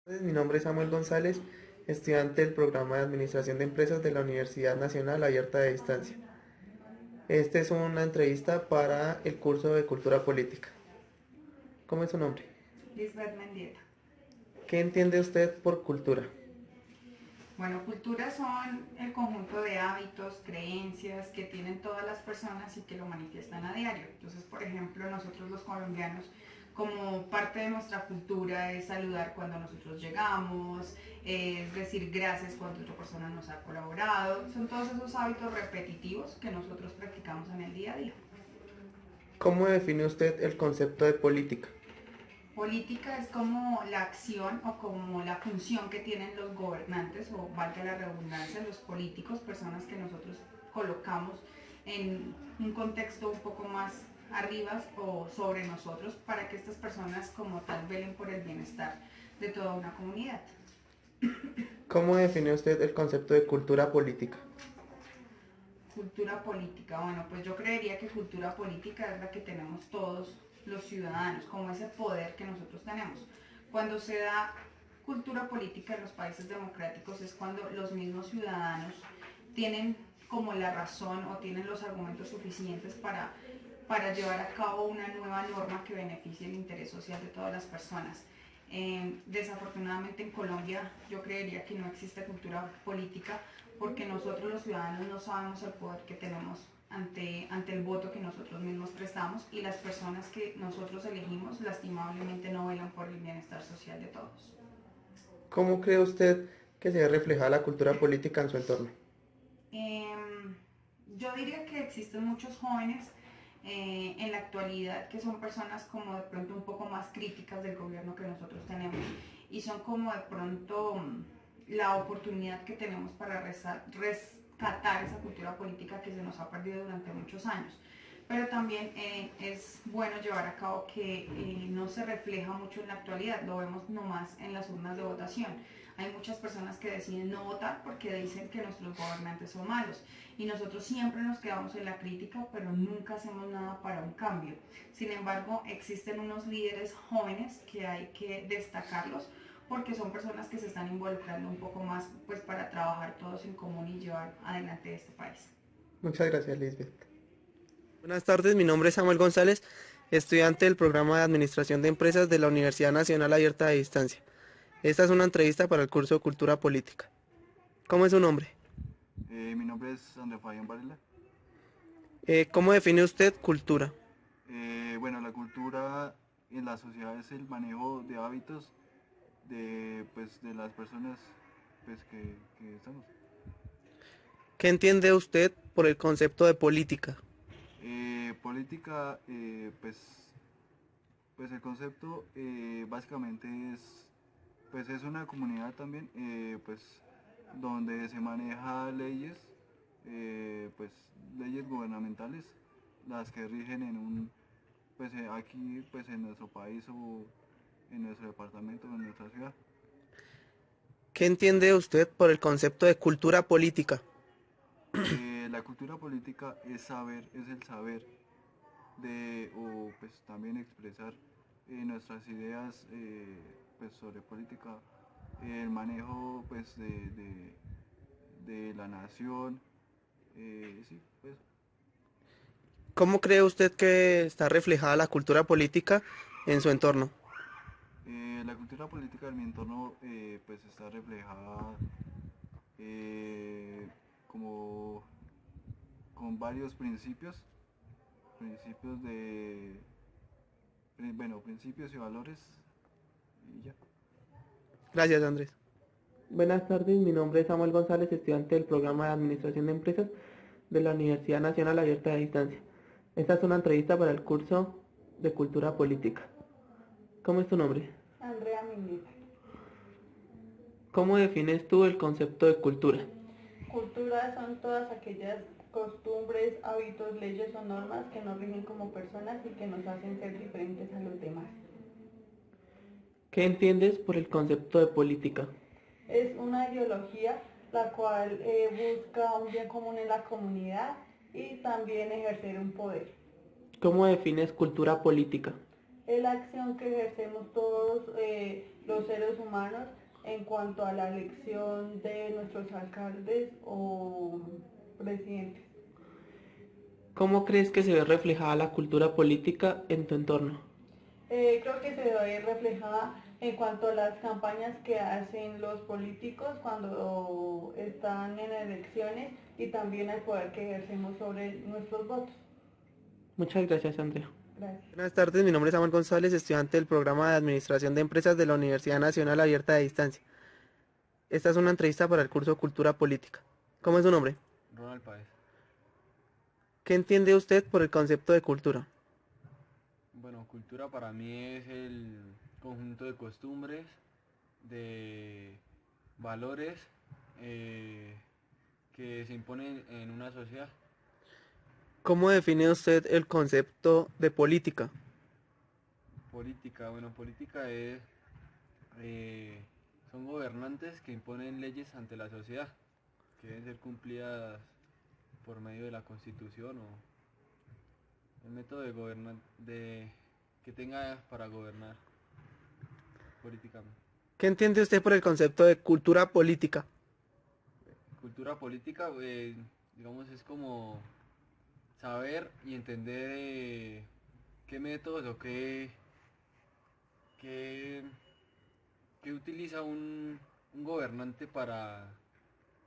Mi nombre es Samuel González, estudiante del programa de Administración de Empresas de la Universidad Nacional Abierta de Distancia. Esta es una entrevista para el curso de Cultura Política. ¿Cómo es su nombre? Lisbeth Mendieta. ¿Qué entiende usted por cultura? Bueno, cultura son el conjunto de hábitos, creencias que tienen todas las personas y que lo manifiestan a diario. Entonces, por ejemplo, nosotros los colombianos, como parte de nuestra cultura es saludar cuando nosotros llegamos, es decir gracias cuando otra persona nos ha colaborado. Son todos esos hábitos repetitivos que nosotros practicamos en el día a día. ¿Cómo define usted el concepto de política? Política es como la acción o como la función que tienen los gobernantes, o valga la redundancia, los políticos, personas que nosotros colocamos en un contexto un poco más arriba o sobre nosotros para que estas personas como tal velen por el bienestar de toda una comunidad. ¿Cómo define usted el concepto de cultura política? Cultura política, bueno, pues yo creería que cultura política es la que tenemos todos los ciudadanos, como ese poder que nosotros tenemos. Cuando se da cultura política en los países democráticos es cuando los mismos ciudadanos tienen como la razón o tienen los argumentos suficientes para llevar a cabo una nueva norma que beneficie el interés social de todas las personas. Desafortunadamente en Colombia yo creería que no existe cultura política porque nosotros los ciudadanos no sabemos el poder que tenemos ante el voto que nosotros mismos prestamos, y las personas que nosotros elegimos lastimablemente no velan por el bienestar social de todos. ¿Cómo cree usted que se ve reflejada la cultura política en su entorno? Eh, yo diría que existen muchos jóvenes en la actualidad que son personas como de pronto un poco más críticas del gobierno que nosotros tenemos, y son como de pronto la oportunidad que tenemos para rescatar esa cultura política que se nos ha perdido durante muchos años. Pero también es bueno llevar a cabo que no se refleja mucho en la actualidad, lo vemos nomás en las urnas de votación. Hay muchas personas que deciden no votar porque dicen que nuestros gobernantes son malos, y nosotros siempre nos quedamos en la crítica, pero nunca hacemos nada para un cambio. Sin embargo, existen unos líderes jóvenes que hay que destacarlos porque son personas que se están involucrando un poco más pues para trabajar todos en común y llevar adelante este país. Muchas gracias, Lisbeth. Buenas tardes, mi nombre es Samuel González, estudiante del programa de Administración de Empresas de la Universidad Nacional Abierta de Distancia. Esta es una entrevista para el curso de Cultura Política. ¿Cómo es su nombre? Mi nombre es André Fabián Varela. ¿Cómo define usted cultura? Bueno, la cultura en la sociedad es el manejo de hábitos de las personas que estamos. ¿Qué entiende usted por el concepto de política? Política, pues el concepto básicamente es una comunidad también, donde se maneja leyes, pues leyes gubernamentales, las que rigen en aquí pues en nuestro país o en nuestro departamento o en nuestra ciudad. ¿Qué entiende usted por el concepto de cultura política? La cultura política es el saber o pues también expresar nuestras ideas pues sobre política, el manejo de la nación, sí, pues. ¿Cómo cree usted que está reflejada la cultura política en su entorno? La cultura política de mi entorno pues está reflejada eh, como con varios principios principios y valores y ya. Gracias, Andrés. Buenas tardes, mi nombre es Samuel González, estudiante del programa de Administración de Empresas de la Universidad Nacional Abierta de Distancia. Esta es una entrevista para el curso de Cultura Política. ¿Cómo es tu nombre? Andrea Mendieta. ¿Cómo defines tú el concepto de cultura? Cultura son todas aquellas costumbres, hábitos, leyes o normas que nos rigen como personas y que nos hacen ser diferentes a los demás. ¿Qué entiendes por el concepto de política? Es una ideología la cual busca un bien común en la comunidad y también ejercer un poder. ¿Cómo defines cultura política? Es la acción que ejercemos todos los seres humanos en cuanto a la elección de nuestros alcaldes o presidentes. ¿Cómo crees que se ve reflejada la cultura política en tu entorno? Creo que se ve reflejada en cuanto a las campañas que hacen los políticos cuando están en elecciones y también el poder que ejercemos sobre nuestros votos. Muchas gracias, Andrea. Gracias. Buenas tardes, mi nombre es Samuel González, estudiante del programa de Administración de Empresas de la Universidad Nacional Abierta de Distancia. Esta es una entrevista para el curso Cultura Política. ¿Cómo es su nombre? Ronald Páez. ¿Qué entiende usted por el concepto de cultura? Bueno, cultura para mí es el conjunto de costumbres, de valores que se imponen en una sociedad. ¿Cómo define usted el concepto de política? Política, bueno, política es, son gobernantes que imponen leyes ante la sociedad, que deben ser cumplidas por medio de la Constitución o el método de gobernar, que tenga para gobernar políticamente. ¿Qué entiende usted por el concepto de cultura política? Cultura política, digamos, es como saber y entender qué métodos o qué utiliza un gobernante para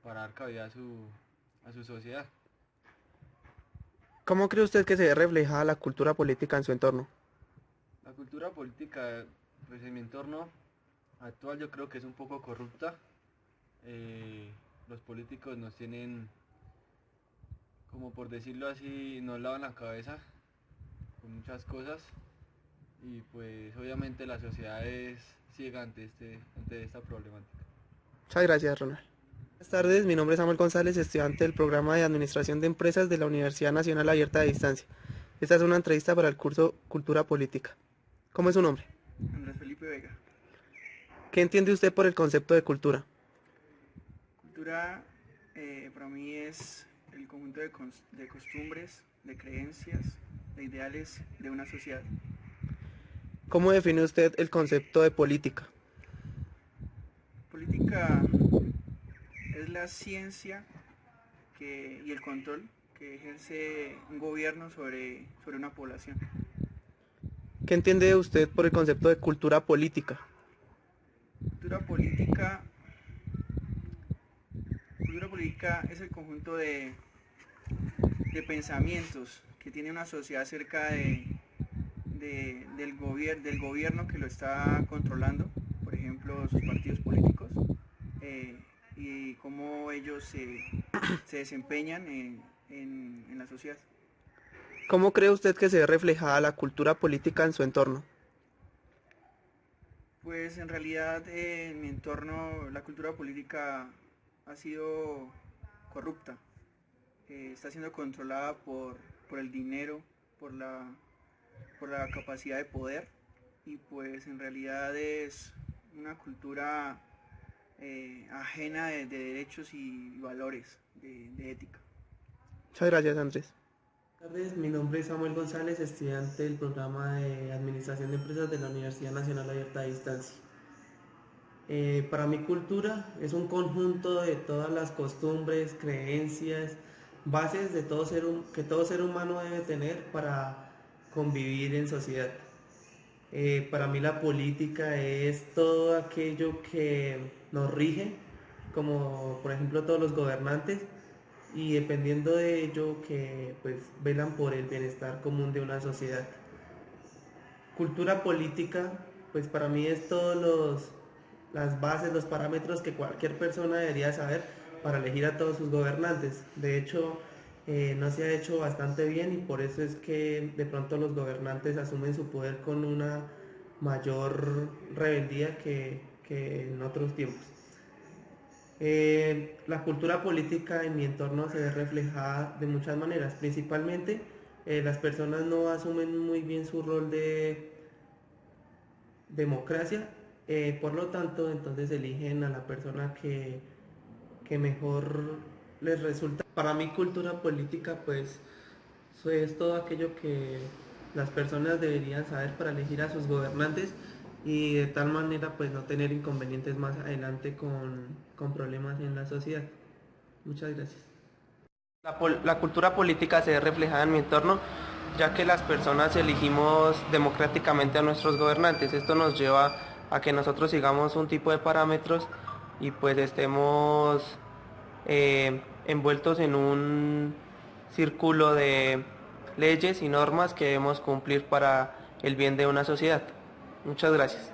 dar cabida a su sociedad. ¿Cómo cree usted que se ve reflejada la cultura política en su entorno? La cultura política, pues en mi entorno actual yo creo que es un poco corrupta. Los políticos nos tienen, como por decirlo así, nos lavan la cabeza con muchas cosas y pues obviamente la sociedad es ciega ante esta problemática. Muchas gracias, Ronald. Buenas tardes, mi nombre es Samuel González, estudiante del programa de Administración de Empresas de la Universidad Nacional Abierta de Distancia. Esta es una entrevista para el curso Cultura Política. ¿Cómo es su nombre? Andrés Felipe Vega. ¿Qué entiende usted por el concepto de cultura? Cultura para mí es el conjunto de costumbres, de creencias, de ideales de una sociedad. ¿Cómo define usted el concepto de política? Política es la ciencia y el control que ejerce un gobierno sobre una población. ¿Qué entiende usted por el concepto de cultura política? Cultura política es el conjunto de pensamientos que tiene una sociedad acerca del gobierno que lo está controlando, por ejemplo, sus partidos políticos, y cómo ellos se desempeñan en la sociedad. ¿Cómo cree usted que se ve reflejada la cultura política en su entorno? Pues en realidad en mi entorno la cultura política ha sido corrupta, está siendo controlada por el dinero, por la capacidad de poder, y pues en realidad es una cultura ajena de derechos y valores, de ética. Muchas gracias, Andrés. Buenas tardes, mi nombre es Samuel González, estudiante del programa de Administración de Empresas de la Universidad Nacional Abierta a Distancia. Para mí cultura es un conjunto de todas las costumbres, creencias, bases de que todo ser humano debe tener para convivir en sociedad. Para mí la política es todo aquello que nos rige, como por ejemplo todos los gobernantes, y dependiendo de ello que pues velan por el bienestar común de una sociedad. Cultura política, pues para mí es las bases, los parámetros que cualquier persona debería saber para elegir a todos sus gobernantes. De hecho, no se ha hecho bastante bien y por eso es que de pronto los gobernantes asumen su poder con una mayor rebeldía que en otros tiempos. La cultura política en mi entorno se ve reflejada de muchas maneras, principalmente las personas no asumen muy bien su rol de democracia, por lo tanto entonces eligen a la persona que mejor les resulta. Para mí cultura política pues es todo aquello que las personas deberían saber para elegir a sus gobernantes y de tal manera pues no tener inconvenientes más adelante con problemas en la sociedad. Muchas gracias. La cultura política se ve reflejada en mi entorno, ya que las personas elegimos democráticamente a nuestros gobernantes. Esto nos lleva a que nosotros sigamos un tipo de parámetros y pues estemos envueltos en un círculo de leyes y normas que debemos cumplir para el bien de una sociedad. Muchas gracias.